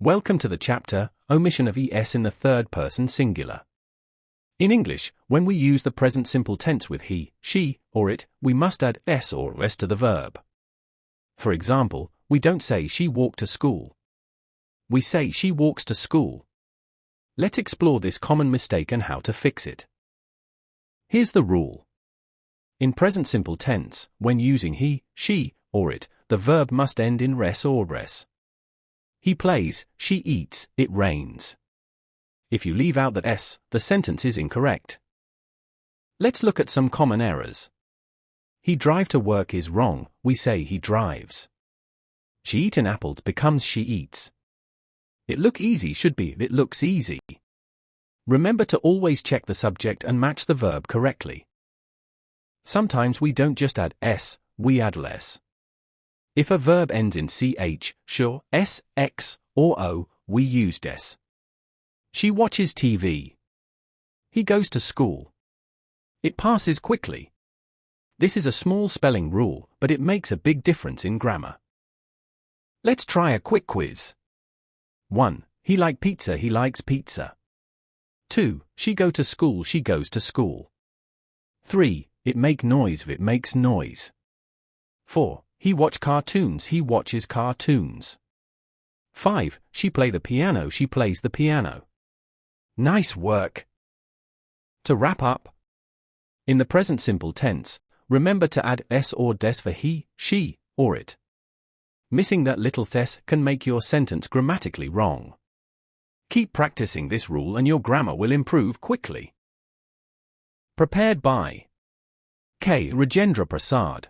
Welcome to the chapter, Omission of es in the third person singular. In English, when we use the present simple tense with he, she, or it, we must add s or s to the verb. For example, we don't say she walked to school. We say she walks to school. Let's explore this common mistake and how to fix it. Here's the rule. In present simple tense, when using he, she, or it, the verb must end in res or res. He plays, she eats, it rains. If you leave out that s, the sentence is incorrect. Let's look at some common errors. He drive to work is wrong, we say he drives. She eat an apple becomes she eats. It look easy should be it looks easy. Remember to always check the subject and match the verb correctly. Sometimes we don't just add s, we add less. If a verb ends in ch, sure, s, x, or o, we use des. She watches TV. He goes to school. It passes quickly. This is a small spelling rule, but it makes a big difference in grammar. Let's try a quick quiz. 1. He like pizza, he likes pizza. 2. She go to school, she goes to school. 3. It make noise, it makes noise. 4. He watch cartoons, he watches cartoons. 5. She play the piano, she plays the piano. Nice work! To wrap up, in the present simple tense, remember to add s or des for he, she, or it. Missing that little thes can make your sentence grammatically wrong. Keep practicing this rule and your grammar will improve quickly. Prepared by K. Rajendra Prasad.